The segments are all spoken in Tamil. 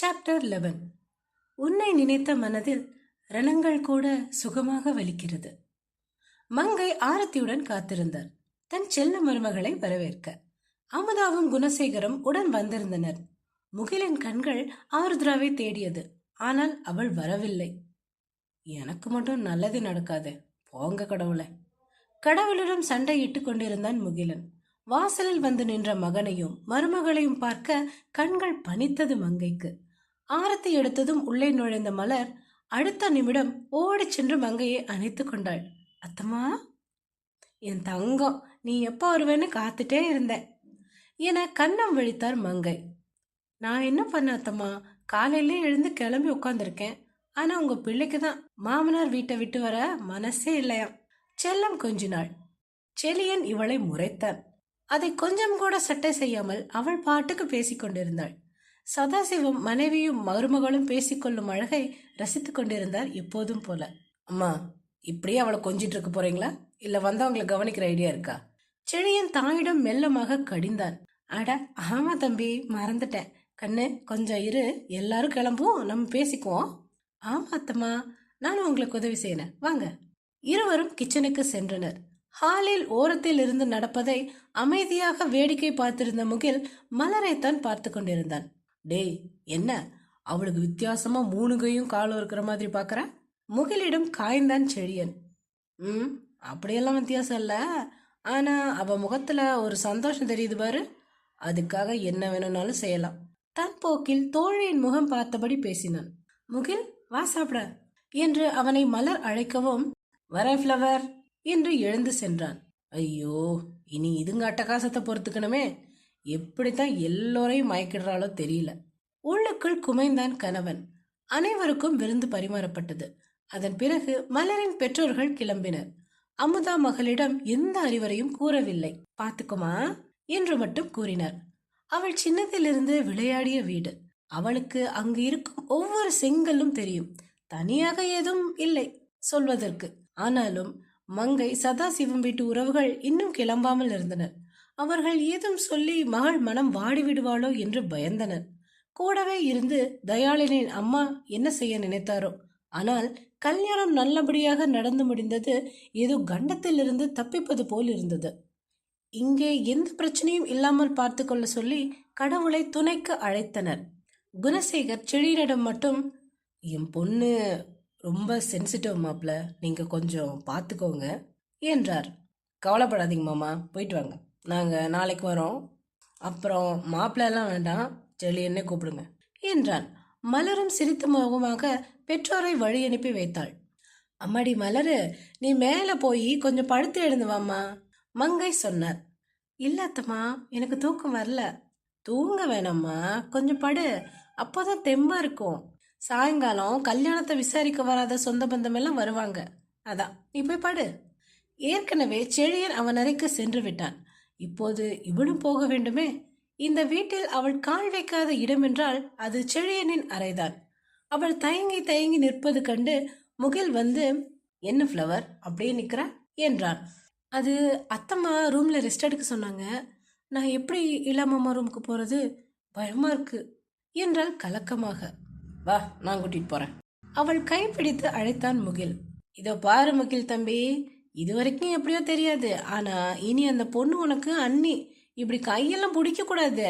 சாப்டர் 11. உன்னை நினைத்த மனதில் ரணங்கள் கூட சுகமாக வலிக்கிறது. மங்கை ஆரத்தியுடன் காத்திருந்தார் தன் செல்ல மருமகளை வரவேற்க. அமுதாவும் குணசேகரும் உடன் வந்திருந்தனர். முகிலின் கண்கள் ஆருத்ராவை தேடியது. ஆனால் அவள் வரவில்லை. எனக்கு மட்டும் நல்லது நடக்காது, போங்க கடவுளை. கடவுளிடம் சண்டையிட்டுக் கொண்டிருந்தான் முகிலன். வாசலில் வந்து நின்ற மகனையும் மருமகளையும் பார்க்க கண்கள் பனித்தது மங்கைக்கு. ஆரத்தி எடுத்ததும் உள்ளே நுழைந்த மலர் அடுத்த நிமிடம் ஓடிச் சென்று மங்கையை அணைத்துக் கொண்டாள். அத்தம்மா, என் தங்கம், நீ எப்போ வருவேன்னு காத்துட்டே இருந்த என கன்னம் விழித்தார் மங்கை. நான் என்ன பண்ண அத்தம்மா, காலையிலே எழுந்து கிளம்பி உட்காந்துருக்கேன். ஆனா உங்க பிள்ளைக்கு தான் மாமனார் வீட்டை விட்டு வர மனசே இல்லையாம். செல்லம் கொஞ்சினாள். செலியன் இவளை முறைத்தான். அதை கொஞ்சம் கூட சட்டை செய்யாமல் அவள் பாட்டுக்கு பேசிக் கொண்டிருந்தாள். சதாசிவம் மனைவியும் மருமகளும் பேசிக்கொள்ளும் அழகை ரசித்துக் கொண்டிருந்தார் எப்போதும் போல. அம்மா, இப்படியே அவளை கொஞ்சிட்டு இருக்க போறீங்களா, இல்ல வந்தவங்களை கவனிக்கிற ஐடியா இருக்கா? செழியன் தாயிடம் மெல்லமாக கடிந்தான். அட ஆமா தம்பி, மறந்துட்டேன். கண்ணு, கொஞ்சம் இரு, எல்லாரும் கிளம்பும், நம்ம பேசிக்குவோம். ஆமா அத்தம்மா, நானும் உங்களுக்கு உதவி செய்யறேன், வாங்க. இருவரும் கிச்சனுக்கு சென்றனர். ஹாலில் ஓரத்தில் இருந்து நடப்பதை அமைதியாக வேடிக்கை பார்த்திருந்த முகில் மலரைத்தான் பார்த்து கொண்டிருந்தான். டேய், என்ன அவளுக்கு வித்தியாசமா 3 கையும் காலும் இருக்கிற மாதிரி பாக்குற? முகிலிடம் காய்ந்தான் செழியன். அப்படியெல்லாம் வித்தியாசம் இல்ல, ஆனா அவ முகத்துல ஒரு சந்தோஷம் தெரியுது பாரு, அதுக்காக என்ன வேணும்னாலும் செய்யலாம். தன் போக்கில் தோழியின் முகம் பார்த்தபடி பேசினான். முகில், வா சாப்பிட என்று அவனை மலர் அழைக்கவும், வரேன் ஃப்ளவர் என்று எழுந்து சென்றான். ஐயோ, இனி இதுங்க அட்டகாசத்தை பொறுத்துக்கணுமே. எப்படித்தான் எல்லோரையும் மயக்கிடுறாளோ தெரியல. உள்ளுக்குள் குமைந்தான் கணவன். அனைவருக்கும் விருந்து பரிமாறப்பட்டது. அதன் பிறகு மலரின் பெற்றோர்கள் கிளம்பினர். அமுதா மகளிடம் எந்த அறிவுரையும் கூறவில்லை. பாத்துக்குமா என்று மட்டும் கூறினார். அவள் சின்னத்திலிருந்து விளையாடிய வீடு. அவளுக்கு அங்கு இருக்கும் ஒவ்வொரு செங்கல்லும் தெரியும். தனியாக ஏதும் இல்லை சொல்வதற்கு. ஆனாலும் மங்கை சதாசிவம் வீட்டு உறவுகள் இன்னும் கிளம்பாமல் இருந்தனர். அவர்கள் ஏதும் சொல்லி மகள் மனம் வாடிவிடுவாளோ என்று பயந்தனர். கூடவே இருந்து தயாளனின் அம்மா என்ன செய்ய நினைத்தாரோ. ஆனால் கல்யாணம் நல்லபடியாக நடந்து முடிந்தது. ஏதோ கண்டத்திலிருந்து தப்பிப்பது போல் இருந்தது. இங்கே எந்த பிரச்சனையும் இல்லாமல் பார்த்து கொள்ள சொல்லி கடவுளை துணைக்கு அழைத்தனர். குணசேகர் செழியனிடம் மட்டும், என் பொண்ணு ரொம்ப சென்சிட்டிவ் மாப்பிள்ள, நீங்க கொஞ்சம் பார்த்துக்கோங்க என்றார். கவலைப்படாதீங்க மாமா, போயிட்டு வாங்க, நாங்க நாளைக்கு வரோம். அப்புறம் மாப்பிள்ள எல்லாம் வேண்டாம், செழியன்னே கூப்பிடுங்க என்றான். மலரும் சிரித்த முகமாக பெற்றோரை வழி அனுப்பி வைத்தாள். அம்மாடி மலரு, நீ மேலே போய் கொஞ்சம் படுத்து எழுந்து வாம்மா, மங்கை சொன்னார். இல்லாத்தம்மா, எனக்கு தூக்கம் வரல. தூங்க வேணாம்மா, கொஞ்சம் படு, அப்போதான் தெம்பா இருக்கும். சாயங்காலம் கல்யாணத்தை விசாரிக்க வராத சொந்த பந்தம் எல்லாம் வருவாங்க, அதான் நீ போய் படு. ஏற்கனவே செழியன் அவன் அறைக்கு சென்று விட்டான். இப்போது இவளும் போக வேண்டுமே. இந்த வீட்டில் அவள் கால் வைக்காத இடம் என்றால் அது செழியனின் அறைதான். அவள் தயங்கி தயங்கி நிற்பது கண்டு முகில் வந்து, என்ன ஃப்ளவர் அப்படியே நிற்கிற என்றான். அது அத்தம்மா ரூம்ல ரெஸ்ட் எடுக்க சொன்னாங்க, நான் எப்படி இல்லாமம்மா ரூமுக்கு போறது, பயமா இருக்கு என்றாள் கலக்கமாக. வா, நான் கூட்டிட்டு போறேன். அவள் கைப்பிடித்து அழைத்தான் முகில். இதோ பாரு முகில் தம்பி, இதுவரைக்கும் எப்படியோ தெரியாது, ஆனா இனி அந்த பொண்ணு உனக்கு அண்ணி, இப்படி கையெல்லாம் பிடிக்க கூடாது.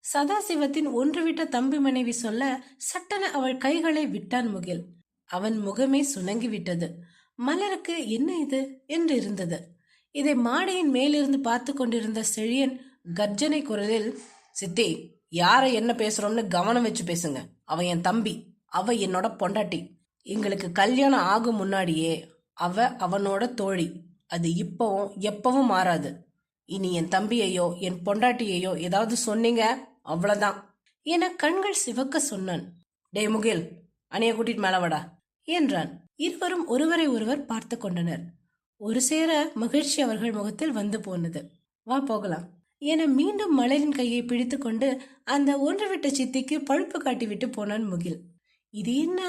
சதாசிவத்தின் ஒன்று விட்ட தம்பி மனைவி சொல்ல சட்டன அவள் கைகளை விட்டான் முகில். அவன் முகமே சுணங்கி விட்டது. மலருக்கு என்ன இது என்று இருந்தது. இதை மாடியின் மேலிருந்து பார்த்து கொண்டிருந்த செழியன் கர்ஜனை குரலில், சித்தி, யாரை என்ன பேசுறோம்னு கவனம் வச்சு பேசுங்க. அவன் என் தம்பி, அவ என்னோட பொண்டாட்டி. எங்களுக்கு கல்யாணம் ஆகும் முன்னாடியே அவ அவனோட தோழி. அது இப்பவும் எப்பவும் மாறாது. இனி என் தம்பியையோ என் பொண்டாட்டியையோ ஏதாவது சொன்னீங்க அவ்வளவுதான் என கண்கள் சிவக்க சொன்னான். டே முகில், அணைய கூட்டிட்டு மேல வாடா என்றான். இருவரும் ஒருவரை ஒருவர் பார்த்து கொண்டனர். ஒரு சேர மகிழ்ச்சி அவர்கள் முகத்தில் வந்து போனது. வா போகலாம் என மீண்டும் மலரின் கையை பிடித்து கொண்டு அந்த ஒன்று விட்ட சித்திக்கு பழுப்பு காட்டி விட்டு போனான் முகில். இது என்ன,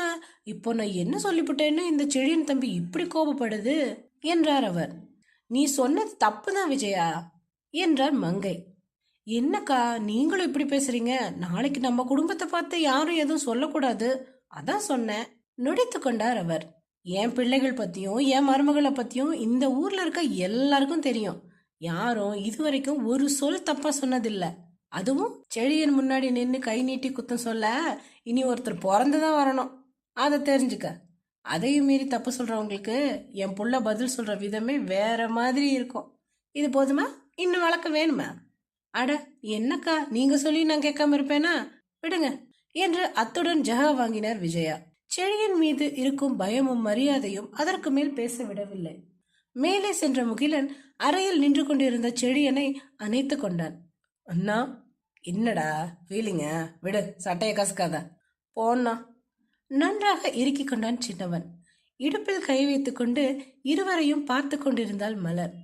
இப்போ நான் என்ன சொல்லிவிட்டேன்னு இந்த செழியன் தம்பி இப்படி கோபப்படுது என்றார் அவர். நீ சொன்னது தப்புதான் விஜயா என்றார் மங்கை. என்னக்கா நீங்களும் இப்படி பேசுறீங்க? நாளைக்கு நம்ம குடும்பத்தை பார்த்து யாரும் எதுவும் சொல்லக்கூடாது. அதான் சொன்னேன். நொடித்து கொண்டார் அவர். என் பிள்ளைகள் பத்தியும் என் மருமகளை பத்தியும் இந்த ஊர்ல இருக்க எல்லாருக்கும் தெரியும். யாரும் இதுவரைக்கும் ஒரு சொல் தப்பா சொன்னதில்ல. அதுவும் செழியன் முன்னாடி நின்று கை நீட்டி குத்தம் சொல்ல இனி ஒருத்தர் பிறந்துதான் வரணும். அதை தெரிஞ்சுக்க. அதையும் மீறி தப்பு சொல்றவங்களுக்கு என் புள்ள பதில் சொல்ற விதமே வேற மாதிரி இருக்கும். இது போதுமா? இன்னும் வழக்க வேணுமா? அட என்னக்கா நீங்க சொல்லி நான் கேட்காம இருப்பேனா? விடுங்க என்று அத்துடன் ஜெகா வாங்கினார் விஜயா. செழியன் மீது இருக்கும் பயமும் மரியாதையும் அதற்கு மேல் பேச விடவில்லை. மேலே சென்ற முகிலன் அறையில் நின்று கொண்டிருந்த செழியனை அணைத்து கொண்டான். அண்ணா, என்னடா ஃபீலிங்க? விடு, சட்டையை கசக்காத. போண்ணா. நன்றாக இறுக்கிக் கொண்டான் சின்னவன். இடுப்பில் கை வைத்துக் கொண்டு இருவரையும் பார்த்து கொண்டிருந்தாள் மலர்.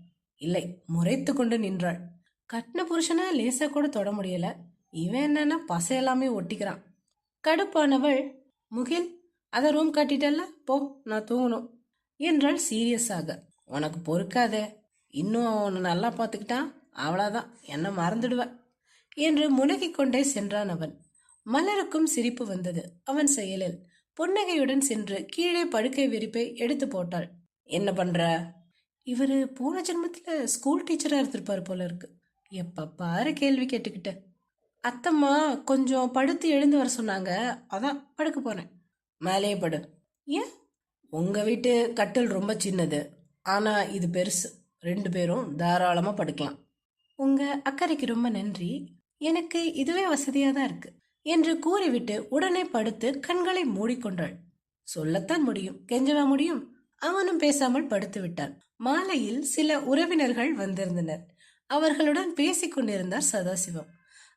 இல்லை, முறைத்து கொண்டு நின்றாள். கட்டின புருஷனை லேசா கூட தொட முடியல. இவன் என்னன்னா பசையெல்லாமே ஒட்டிக்கிறான். கடுப்பானவள், முகில் அதை ரூம் கட்டிட்டல்ல, போ, நான் தூங்கணும் என்றாள் சீரியஸாக. உனக்கு பொறுக்காதே, இன்னும் அவனை நல்லா பார்த்துக்கிட்டான் அவ்வளோதான், என்ன மறந்துடுவ என்று முனகிக் கொண்டே சென்றான் அவன். மலருக்கும் சிரிப்பு வந்தது அவன் செயலில். புன்னகையுடன் சென்று கீழே படுக்கை விரிப்பை எடுத்து போட்டாள். என்ன பண்ற? இவரு போன ஜென்மத்துல ஸ்கூல் டீச்சரா இருந்திருப்பாரு போல இருக்கு. எப்ப பாரு கேள்வி கேட்டுக்கிட்ட. அத்தம்மா கொஞ்சம் படுத்து எழுந்து வர சொன்னாங்க, அதான் படுக்க போறேன். மேலேயே படு. ஏன்? உங்க வீட்டு கட்டில் ரொம்ப சின்னது, ஆனா இது பெருசு. 2 பேரும் தாராளமா படுக்கலாம். உங்க அக்கறைக்கு ரொம்ப நன்றி. எனக்கு இதுவே வசதியா தான் இருக்கு என்று கூறிவிட்டு உடனே படுத்து கண்களை மூடிக்கொண்டாள். சொல்லத்தான் முடியும், கெஞ்சவா முடியும்? அவனும் பேசாமல் படுத்து விட்டான். மாலையில் சில உறவினர்கள் வந்திருந்தனர். அவர்களுடன் பேசிக் கொண்டிருந்தார் சதாசிவம்.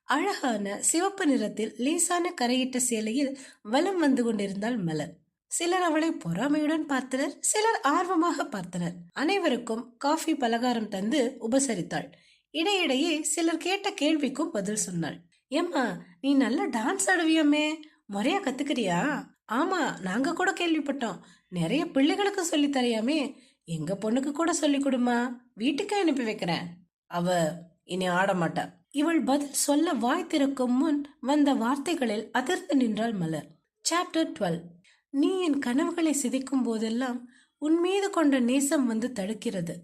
அழகான சிவப்பு நிறத்தில் லேசான கரையிட்ட சேலையில் வலம் வந்து கொண்டிருந்தாள் மலர். சிலர் அவளை பொறாமையுடன் பார்த்தனர், சிலர் ஆர்வமாக பார்த்தனர். அனைவருக்கும் காஃபி பலகாரம் தந்து உபசரித்தாள். இடையிடையே சிலர் கேட்ட கேள்விக்கும் பதில் சொன்னாள். ஏம்மா, நீ நல்லா டான்ஸ் ஆடுவியாமே, முறையா கத்துக்கிறியா? ஆமா, நாங்க கூட கேள்விப்பட்டோம். நிறைய பிள்ளைகளுக்கு சொல்லி தரையாமே. எங்க பொண்ணுக்கு கூட சொல்லி கொடுமா, வீட்டுக்கு அனுப்பி வைக்கிறேன். அவ இனி ஆட மாட்டா. இவள் பதில் சொல்ல வாய் திறக்கும் முன் வந்த வார்த்தைகளில் அதிர்ந்து நின்றாள் மலர். சாப்டர் 12. நீ என் கனவுகளை சிதைக்கும் போதெல்லாம் உன் மீது கொண்ட நேசம் வந்து தடுக்கிறது.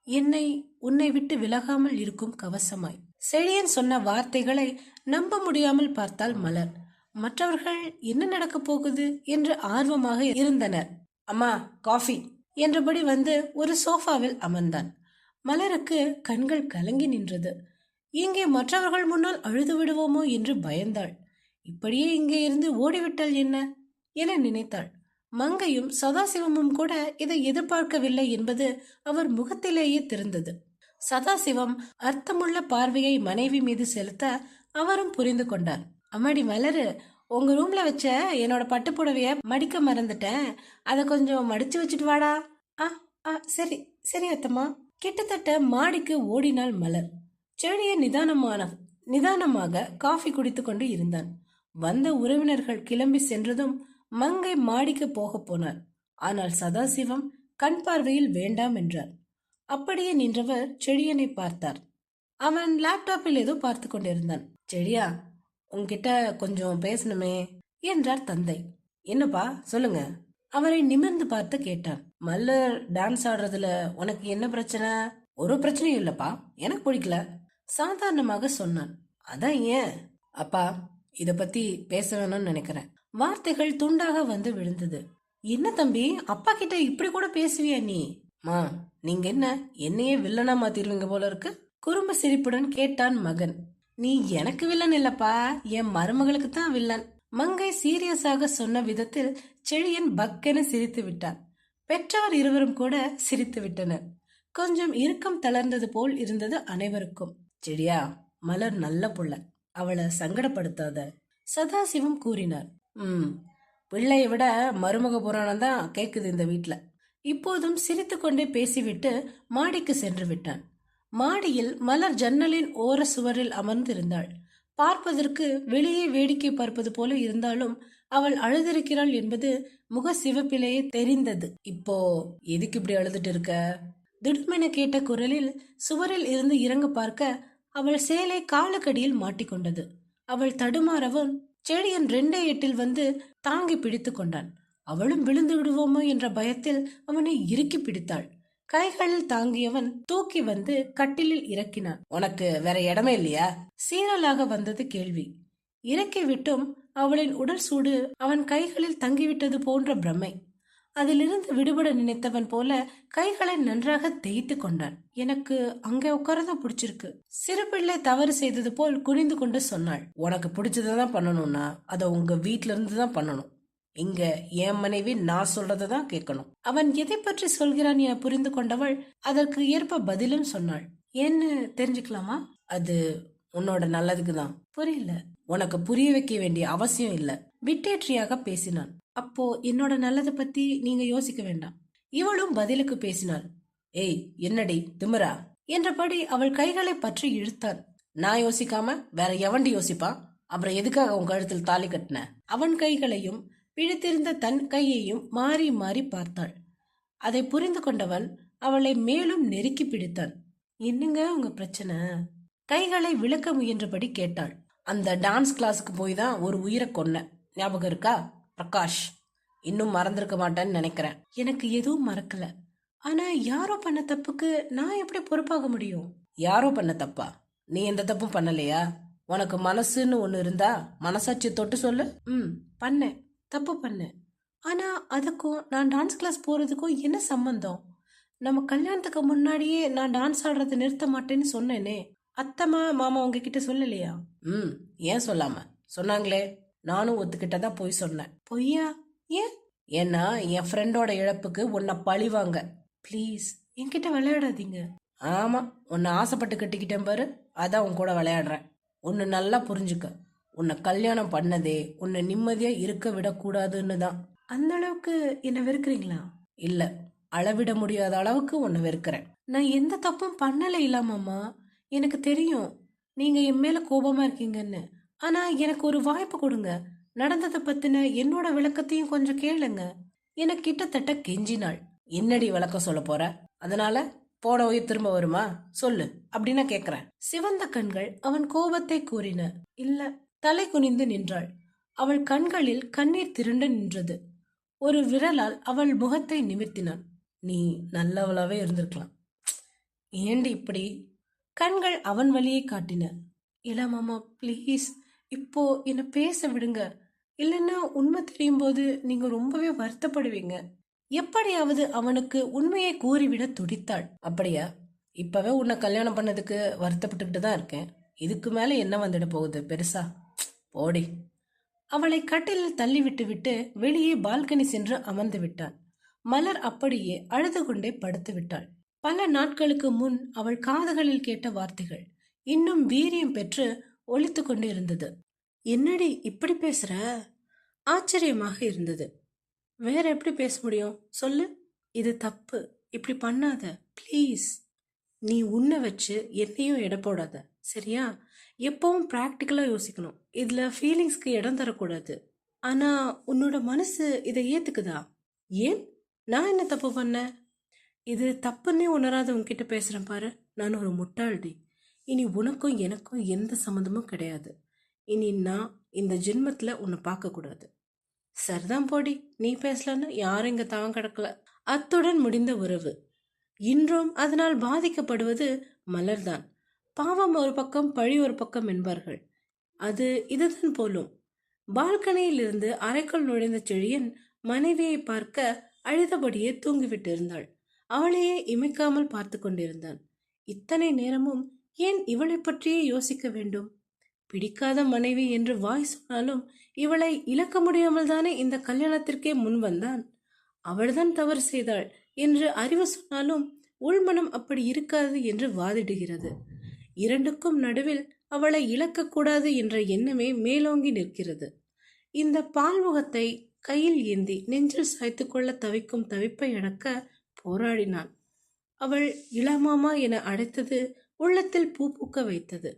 என்னை உன்னை விட்டு விலகாமல் இருக்கும் கவசமாய். செழியன் சொன்ன வார்த்தைகளை நம்ப முடியாமல் பார்த்தாள் மலர். மற்றவர்கள் என்ன நடக்கப் போகுது என்று ஆர்வமாக இருந்தனர். அம்மா, காஃபி என்றபடி வந்து ஒரு சோஃபாவில் அமர்ந்தான். மலருக்கு கண்கள் கலங்கி நின்றது. இங்கே மற்றவர்கள் முன்னால் அழுது விடுவோமோ என்று பயந்தாள். இப்படியே இங்கே இருந்து ஓடிவிட்டால் என்ன என நினைத்தாள். மங்கையும் சதாசிவமும் கூட இதை எதிர்பார்க்கவில்லை என்பது அவர் முகத்திலேயே தெரிந்தது. சதாசிவம் அர்த்தமுள்ள பார்வையை மனைவி மீது செலுத்த அவரும் புரிந்து கொண்டார். அம்மாடி மலரு, உங்க ரூம்ல வச்ச என்னோட பட்டுப்புடவைய மடிக்க மறந்துட்டேன், அதை கொஞ்சம் மடிச்சு வச்சுட்டு வாடா. சரி சரி அத்தம்மா. கிட்டத்தட்ட மாடிக்கு ஓடினாள் மலர். செழிய நிதானமாக காஃபி குடித்து கொண்டு இருந்தான். வந்த உறவினர்கள் கிளம்பி சென்றதும் மங்கை மாடிக்கு போக போனார். ஆனால் சதாசிவம் கண் பார்வையில் வேண்டாம் என்றார். அப்படியே நின்றவர் செழியனை பார்த்தார். அவன் லேப்டாப்பில் ஏதோ பார்த்து கொண்டிருந்தான். செழியா, உன்கிட்ட கொஞ்சம் பேசணுமே என்றார் தந்தை. என்னப்பா, சொல்லுங்க. அவரை நிமிர்ந்து பார்த்து கேட்டான். மல்லர் டான்ஸ் ஆடுறதுல உனக்கு என்ன பிரச்சனை? ஒரு பிரச்சனையும் இல்லப்பா, எனக்கு பிடிக்கல சாதாரணமாக சொன்னான். அதான் ஏன்? அப்பா, இத பத்தி பேச வேணும்னு நினைக்கிறேன். வார்த்தைகள் துண்டாக வந்து விழுந்தது. என்ன தம்பி, அப்பா கிட்ட இப்படி கூட பேசுவியா நீ? மா, நீங்க என்ன என்னையே வில்லனா மாத்திருவீங்க போல இருக்கு. குறும்பு சிரிப்புடன் கேட்டான் மகன். நீ எனக்கு வில்லன் இல்லப்பா, என் மருமகளுக்கு தான் வில்லன். மங்கை சீரியஸாக சொன்ன விதத்தில் செழியன் பக்கென சிரித்து விட்டான். பெற்றவர் இருவரும் கூட சிரித்து விட்டனர். கொஞ்சம் இறுக்கம் தளர்ந்தது போல் இருந்தது அனைவருக்கும். செடியா, மலர் நல்ல புள்ள, அவளை சங்கடப்படுத்தாத சதாசிவம் கூறினார். பிள்ளைய விட மருமக புராணம் தான் கேக்குது இந்த வீட்டுல. இப்போதும் சிரித்து கொண்டே பேசிவிட்டு மாடிக்கு சென்று விட்டான். மாடியில் மலர் ஜன்னலின் ஓர சுவரில் அமர்ந்திருந்தாள். பார்ப்பதற்கு வெளியே வேடிக்கை பார்ப்பது போல இருந்தாலும் அவள் அழுதிருக்கிறாள் என்பது முக சிவப்பிலேயே தெரிந்தது. இப்போ எதுக்கு இப்படி அழுதுட்டு இருக்க? திடுமென கேட்ட குரலில் சுவரில் இருந்து இறங்க பார்க்க அவள் சேலை காலுக்கடியில் மாட்டிக்கொண்டது. அவள் தடுமாறவும் செடியன் 2 எட்டில் வந்து தாங்கி பிடித்து கொண்டான். அவளும் விழுந்து விடுவோமோ என்ற பயத்தில் அவனை இறுக்கி பிடித்தாள். கைகளில் தாங்கியவன் தூக்கி வந்து கட்டிலில் இறக்கினான். உனக்கு வேற இடமே இல்லையா? சீரலாக வந்தது கேள்வி. இறக்கி விட்டும் அவளின் உடல் சூடு அவன் கைகளில் தங்கிவிட்டது போன்ற பிரமை. அதிலிருந்து விடுபட நினைத்தவன் போல கைகளை நன்றாக தேய்த்து கொண்டான். எனக்கு அங்கே உட்காரத பிடிச்சிருக்கு. சிறு பிள்ளை தவறு செய்தது போல் குனிந்து கொண்டு சொன்னாள். உனக்கு பிடிச்சதான் பண்ணணும்னா அதை உங்க வீட்ல இருந்து தான் பண்ணணும். இங்க என் மனைவி நான் சொல்றதான் கேட்கணும். அவன் எதை பற்றி சொல்கிறான் என புரிந்து கொண்டவள் அதற்கு ஏற்ப பதிலும் சொன்னாள். ஏன்னு தெரிஞ்சுக்கலாமா? அது உன்னோட நல்லதுக்கு தான். புரியல. உனக்கு புரிய வைக்க வேண்டிய அவசியம் இல்ல. விட்டேற்றியாக பேசினான். அப்போ என்னோட நல்லதை பத்தி நீங்க யோசிக்க வேண்டாம். இவளும் பதிலுக்கு பேசினாள். ஏய் என்னடி திமிரா என்றபடி அவள் கைகளை பற்றி இழுத்தான். நான் யோசிக்காம வேற எவண்டி யோசிப்பான்? அப்புறம் எதுக்காக உன் கழுத்தில் தாலி கட்டின? அவன் கைகளையும் பிடித்திருந்த தன் கையையும் மாறி மாறி பார்த்தாள். அதை புரிந்து கொண்டவன் அவளை மேலும் நெருக்கி பிடித்தான். என்னங்க உங்க பிரச்சனை? கைகளை விளக்க முயன்றபடி கேட்டாள். அந்த டான்ஸ் கிளாஸுக்கு போய் தான் ஒரு உயிரை கொன்ன. ஞாபகம் இருக்கா பிரகாஷ்? இன்னும் மறந்திருக்க மாட்டேன்னு நினைக்கிறேன். எனக்கு எதுவும் மறக்கல. ஆனா யாரோ பண்ண தப்புக்கு நான் எப்படி பொறுப்பாக முடியும்? யாரோ பண்ண தப்பா? நீ எந்த தப்பும் பண்ணலையா? உனக்கு மனசுன்னு ஒண்ணு இருந்தா மனசாட்சி தொட்டு சொல்லு. பண்ணேன், தப்பு பண்ணேன். ஆனா அதுக்கும் நான் டான்ஸ் கிளாஸ் போறதுக்கும் என்ன சம்பந்தம்? நம்ம கல்யாணத்துக்கு முன்னாடியே நான் டான்ஸ் ஆடுறதை நிறுத்த மாட்டேன்னு சொன்னேனே. அத்தம்மா மாமா உங்ககிட்ட சொல்லலையா? ஏன் சொல்லாம? சொன்னாங்களே. நானும் ஒத்துக்கிட்டதா போய் சொன்னேன். பொய்யா? ஏன்? ஏன்னா என் ஃப்ரெண்டோட இழப்புக்கு உன்னை பழிவாங்க. ப்ளீஸ் என்கிட்ட விளையாடாதீங்க. ஆமா, உன்னை ஆசைப்பட்டு கட்டிக்கிட்டேன் பாரு, அதான் உன் கூட விளையாடுறேன். உன்னை நல்லா புரிஞ்சுக்க. உன்னை கல்யாணம் பண்ணதே உன்னை நிம்மதியா இருக்க விடக்கூடாதுன்னு தான். அந்த அளவுக்கு என்ன வெறுக்கிறீங்களா? இல்ல, அளவிட முடியாத அளவுக்கு உன்னை வெறுக்கிறேன். நான் எந்த தப்பும் பண்ணல இல்லாமம்மா. எனக்கு தெரியும் நீங்க என் மேல கோபமா இருக்கீங்கன்னு. ஆனா எனக்கு ஒரு வாய்ப்பு கொடுங்க. நடந்ததை பத்தின என்னோட விளக்கத்தையும் கொஞ்சம் கேளுங்க. என கிட்டத்தட்ட கெஞ்சினாள். என்னடி விளக்கம் சொல்ல போற? அதனால போன உயிர் திரும்ப வருமா? சொல்லு அப்படின்னா கேக்குறேன். சிவந்த கண்கள் அவன் கோபத்தை கூறின. இல்ல. தலை குனிந்து நின்றாள். அவள் கண்களில் கண்ணீர் திரண்டு நின்றது. ஒரு விரலால் அவள் முகத்தை நிமிர்த்தினான். நீ நல்லவளாவே இருந்திருக்கலாம். ஏண்டி இப்படி? கண்கள் அவன் வழியை காட்டின. இளமாமா ப்ளீஸ், இப்போ என்ன பேச விடுங்க. இல்லைன்னா உண்மை தெரியும் போது நீங்க ரொம்பவே வருத்தப்படுவீங்க. எப்படியாவது அவனுக்கு உண்மையை கூறிவிட துடித்தாள். அப்படியா? இப்பவே உன்னை கல்யாணம் பண்ணதுக்கு வருத்தப்பட்டுக்கிட்டு தான் இருக்கேன். இதுக்கு மேல என்ன வந்துட போகுது பெருசா? போடி. அவளை கட்டிலில் தள்ளிவிட்டு விட்டு வெளியே பால்கனி சென்று அமர்ந்து விட்டான். மலர் அப்படியே அழுது கொண்டே படுத்து விட்டாள். பல நாட்களுக்கு முன் அவள் காதுகளில் கேட்ட வார்த்தைகள் இன்னும் வீரியம் பெற்று ஒலித்து கொண்டு இருந்தது. என்னடி இப்படி பேசுற? ஆச்சரியமாக இருந்தது. வேற எப்படி பேச முடியும் சொல்லு? இது தப்பு, இப்படி பண்ணாத ப்ளீஸ். நீ உன்னை வச்சு என்னையும் எடை போடாத, சரியா? எப்பவும் ப்ராக்டிக்கலா யோசிக்கணும். இதுல ஃபீலிங்ஸ்க்கு இடம் தரக்கூடாது. ஆனா உன்னோட மனசு இதை ஏத்துக்குதா? ஏன்? நான் என்ன தப்பு பண்ணேன்? இது தப்புன்னே உணராத உன்கிட்ட பேசுறேன் பாரு. நான் ஒரு முட்டாள்டி. இனி உனக்கும் எனக்கும் எந்த சம்மந்தமும் கிடையாது. இனி நான் இந்த ஜென்மத்துல உன்னை பார்க்க கூடாது. சரிதான் போடி. நீ பேசலன்னு யாரும் இங்க தான் கிடக்கல. அத்துடன் முடிந்த உறவு. இன்றும் அதனால் பாதிக்கப்படுவது மலர்தான். பாவம் ஒரு பக்கம் பழி ஒரு பக்கம் என்பார்கள். அது இதுதான் போலும். பால்கனியில் இருந்து அறைக்குள் நுழைந்த செழியன் மனைவியை பார்க்க அழுதபடியே தூங்கிவிட்டு இருந்தாள். அவளையே இமைக்காமல் பார்த்து கொண்டிருந்தான். இத்தனை நேரமும் ஏன் இவளை பற்றியே யோசிக்க வேண்டும்? பிடிக்காத மனைவி என்று வாய் சொன்னாலும் இவளை இழக்க முடியாமல் தானே இந்த கல்யாணத்திற்கே முன் வந்தான். அவள்தான் தவறு செய்தாள் என்று அறிவு சொன்னாலும் உள்மனம் அப்படி இருக்காது என்று வாதிடுகிறது. இரண்டுக்கும் நடுவில் அவளை இழக்கக்கூடாது என்ற எண்ணமே மேலோங்கி நிற்கிறது. இந்த பால்முகத்தை கையில் ஏந்தி நெஞ்சில் சாய்த்து கொள்ள தவிக்கும் தவிப்பை அடக்க போராடினான். அவள் இளமாமா என அழைத்தது உள்ளத்தில் பூ பூக்க வைத்தது.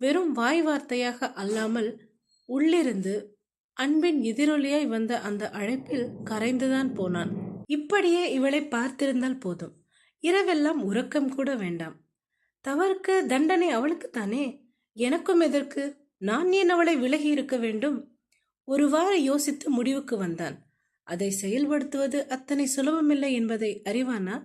வெறும் வாய் வார்த்தையாக அல்லாமல் உள்ளிருந்து அன்பின் எதிரொலியாய் வந்த அந்த அழைப்பில் கரைந்துதான் போனான். இப்படியே இவளை பார்த்திருந்தால் போதும். இரவெல்லாம் உறக்கம் கூட வேண்டாம். தவறுக்கு தண்டனை அவளுக்குத்தானே, எனக்கும் எதற்கு? நான் ஏன் அவளை விலகி இருக்க வேண்டும்? ஒருவாறு யோசித்து முடிவுக்கு வந்தான். அதை செயல்படுத்துவது அத்தனை சுலபமில்லை என்பதை அறிவானா?